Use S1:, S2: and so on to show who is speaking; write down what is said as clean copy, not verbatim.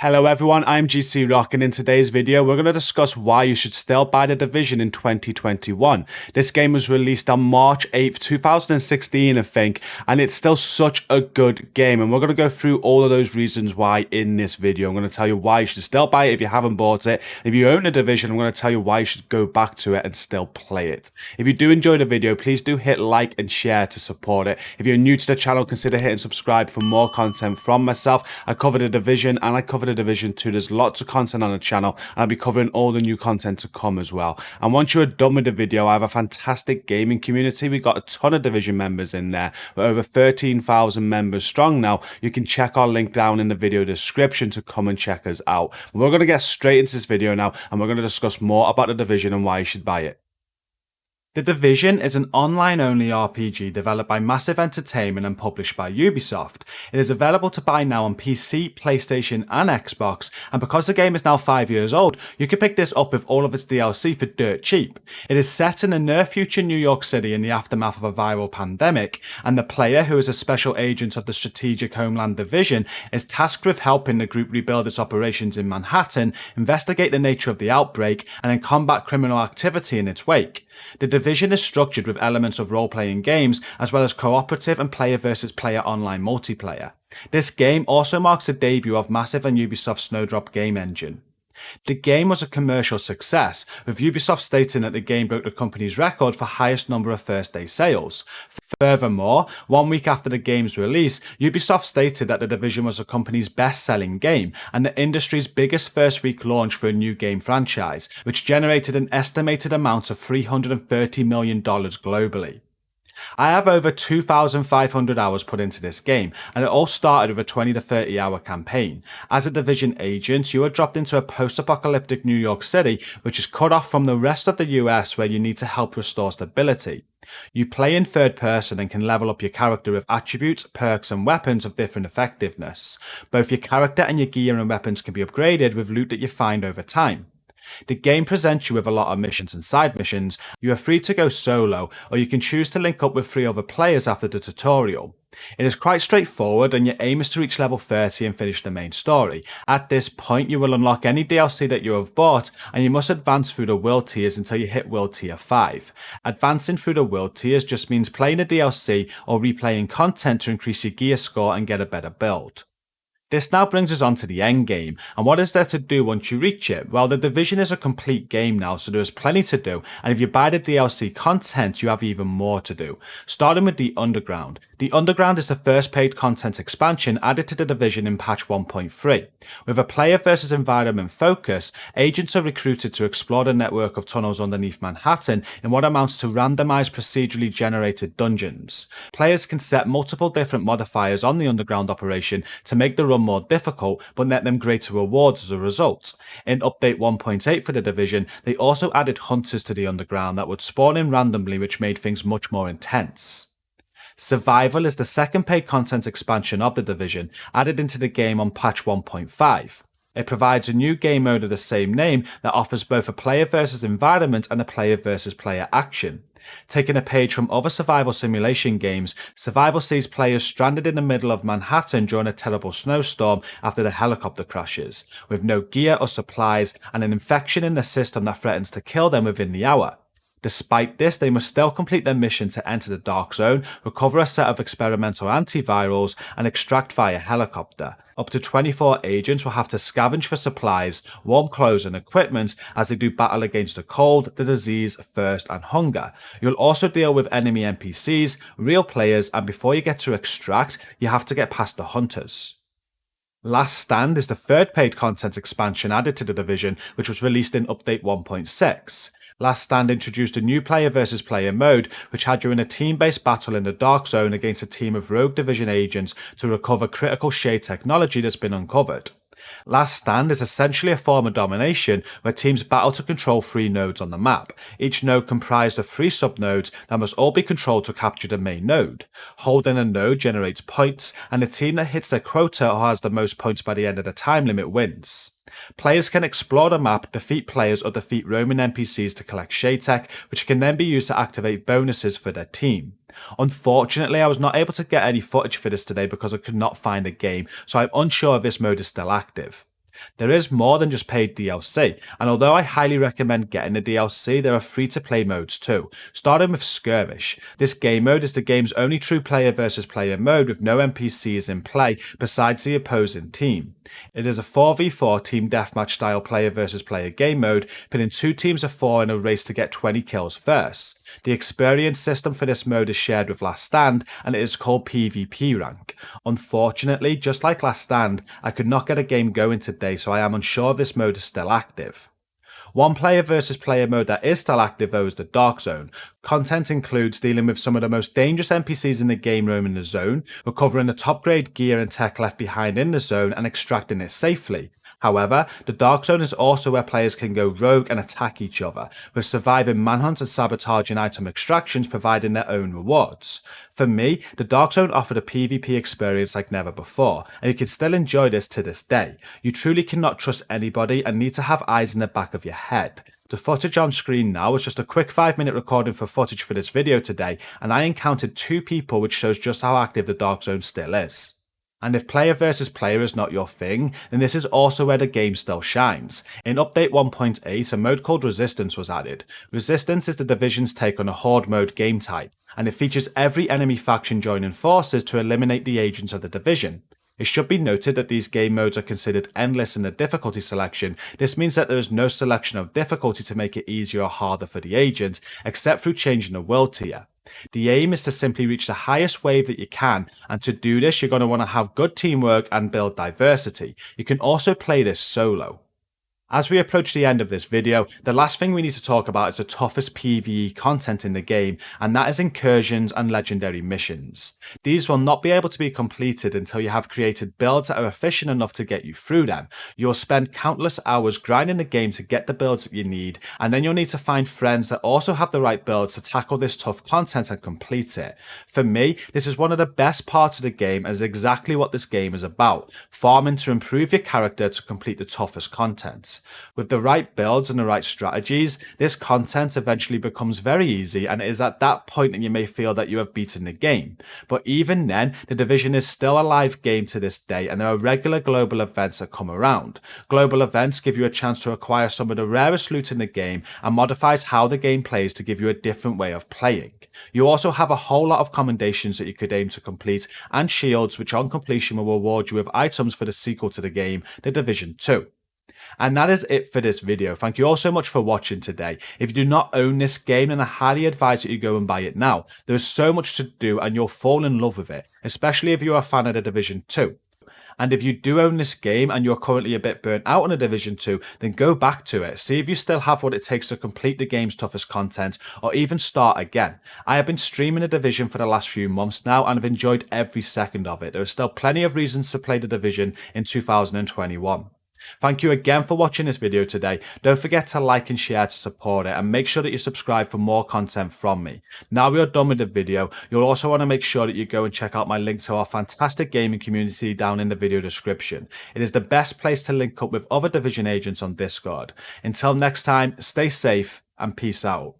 S1: Hello everyone, I'm GCROCK, and in today's video we're going to discuss why you should still buy The Division in 2021. This game was released on March 8th, 2016 I think, and it's still such a good game, and we're going to go through all of those reasons why in this video. I'm going to tell you why you should still buy it if you haven't bought it. If you own The Division, I'm going to tell you why you should go back to it and still play it. If you do enjoy the video, please do hit like and share to support it. If you're new to the channel, consider hitting subscribe for more content from myself. I cover The Division and I cover The Division 2. There's lots of content on the channel, and I'll be covering all the new content to come as well. And once you're done with the video, I have a fantastic gaming community. We've got a ton of Division members in there. We're over 13,000 members strong now. You can check our link down in the video description to come and check us out. But we're going to get straight into this video now, and we're going to discuss more about The Division and why you should buy it. The Division is an online-only RPG developed by Massive Entertainment and published by Ubisoft. It is available to buy now on PC, PlayStation and Xbox, and because the game is now 5 years old, you can pick this up with all of its DLC for dirt cheap. It is set in the near future New York City in the aftermath of a viral pandemic, and the player, who is a special agent of the strategic Homeland Division, is tasked with helping the group rebuild its operations in Manhattan, investigate the nature of the outbreak, and then combat criminal activity in its wake. The Division is structured with elements of role-playing games, as well as cooperative and player versus player online multiplayer. This game also marks the debut of Massive and Ubisoft's Snowdrop game engine. The game was a commercial success, with Ubisoft stating that the game broke the company's record for highest number of first-day sales. Furthermore, 1 week after the game's release, Ubisoft stated that The Division was the company's best-selling game and the industry's biggest first-week launch for a new game franchise, which generated an estimated amount of $330 million globally. I have over 2,500 hours put into this game, and it all started with a 20 to 30 hour campaign. As a Division agent, you are dropped into a post-apocalyptic New York City, which is cut off from the rest of the US, where you need to help restore stability. You play in third person and can level up your character with attributes, perks and weapons of different effectiveness. Both your character and your gear and weapons can be upgraded with loot that you find over time. The game presents you with a lot of missions and side missions. You are free to go solo, or you can choose to link up with 3 other players after the tutorial. It is quite straightforward, and your aim is to reach level 30 and finish the main story. At this point, you will unlock any DLC that you have bought, and you must advance through the world tiers until you hit world tier 5. Advancing through the world tiers just means playing the DLC or replaying content to increase your gear score and get a better build. This now brings us on to the end game, and what is there to do once you reach it? Well, The Division is a complete game now, so there is plenty to do, and if you buy the DLC content, you have even more to do. Starting with the Underground. The Underground is the first paid content expansion added to The Division in patch 1.3. With a player versus environment focus, agents are recruited to explore the network of tunnels underneath Manhattan in what amounts to randomized procedurally generated dungeons. Players can set multiple different modifiers on the Underground operation to make the run more difficult, but net them greater rewards as a result. In update 1.8 for The Division, they also added hunters to the Underground that would spawn in randomly, which made things much more intense. Survival is the second paid content expansion of The Division, added into the game on patch 1.5. It provides a new game mode of the same name that offers both a player versus environment and a player versus player action. Taking a page from other survival simulation games, Survival sees players stranded in the middle of Manhattan during a terrible snowstorm after the helicopter crashes, with no gear or supplies and an infection in the system that threatens to kill them within the hour. Despite this, they must still complete their mission to enter the Dark Zone, recover a set of experimental antivirals, and extract via helicopter. Up to 24 agents will have to scavenge for supplies, warm clothes and equipment as they do battle against the cold, the disease, thirst and hunger. You'll also deal with enemy NPCs, real players, and before you get to extract, you have to get past the hunters. Last Stand is the third paid content expansion added to The Division, which was released in update 1.6. Last Stand introduced a new player versus player mode, which had you in a team-based battle in the Dark Zone against a team of rogue Division agents to recover critical shade technology that's been uncovered. Last Stand is essentially a form of domination where teams battle to control 3 nodes on the map, each node comprised of 3 subnodes that must all be controlled to capture the main node. Holding a node generates points, and the team that hits their quota or has the most points by the end of the time limit wins. Players can explore the map, defeat players or defeat roaming NPCs to collect shade tech, which can then be used to activate bonuses for their team. Unfortunately, I was not able to get any footage for this today because I could not find a game, so I'm unsure if this mode is still active. There is more than just paid DLC, and although I highly recommend getting the DLC, there are free-to-play modes too, starting with Skirmish. This game mode is the game's only true player versus player mode with no NPCs in play besides the opposing team. It is a 4v4 team deathmatch style player versus player game mode, pitting 2 teams of 4 in a race to get 20 kills first. The experience system for this mode is shared with Last Stand, and it is called PvP rank. Unfortunately, just like Last Stand, I could not get a game going today, so I am unsure if this mode is still active. One player versus player mode that is still active though is the Dark Zone. Content includes dealing with some of the most dangerous NPCs in the game roaming the zone, recovering the top grade gear and tech left behind in the zone and extracting it safely. However, the Dark Zone is also where players can go rogue and attack each other, with surviving manhunt and sabotaging item extractions providing their own rewards. For me, the Dark Zone offered a PvP experience like never before, and you can still enjoy this to this day. You truly cannot trust anybody and need to have eyes in the back of your head. The footage on screen now is just a quick 5-minute recording for footage for this video today, and I encountered 2 people, which shows just how active the Dark Zone still is. And if player versus player is not your thing, then this is also where the game still shines. In update 1.8, a mode called Resistance was added. Resistance is the Division's take on a horde mode game type, and it features every enemy faction joining forces to eliminate the agents of the Division. It should be noted that these game modes are considered endless in the difficulty selection. This means that there is no selection of difficulty to make it easier or harder for the agent, except through changing the world tier. The aim is to simply reach the highest wave that you can, and to do this you're going to want to have good teamwork and build diversity. You can also play this solo. As we approach the end of this video, the last thing we need to talk about is the toughest PvE content in the game, and that is incursions and legendary missions. These will not be able to be completed until you have created builds that are efficient enough to get you through them. You'll spend countless hours grinding the game to get the builds that you need, and then you'll need to find friends that also have the right builds to tackle this tough content and complete it. For me, this is one of the best parts of the game and is exactly what this game is about, farming to improve your character to complete the toughest content. With the right builds and the right strategies, this content eventually becomes very easy, and it is at that point that you may feel that you have beaten the game. But even then, the Division is still a live game to this day, and there are regular global events that come around. Global events give you a chance to acquire some of the rarest loot in the game and modifies how the game plays to give you a different way of playing. You also have a whole lot of commendations that you could aim to complete, and shields which on completion will reward you with items for the sequel to the game, The Division 2. And that is it for this video. Thank you all so much for watching today. If you do not own this game, then I highly advise that you go and buy it now. There is so much to do and you'll fall in love with it, especially if you're a fan of The Division 2. And if you do own this game and you're currently a bit burnt out on The Division 2, then go back to it. See if you still have what it takes to complete the game's toughest content, or even start again. I have been streaming The Division for the last few months now and have enjoyed every second of it. There are still plenty of reasons to play The Division in 2021. Thank you again for watching this video today. Don't forget to like and share to support it, and make sure that you subscribe for more content from me. Now we are done with the video, you'll also want to make sure that you go and check out my link to our fantastic gaming community down in the video description. It is the best place to link up with other Division agents on Discord. Until next time, stay safe and peace out.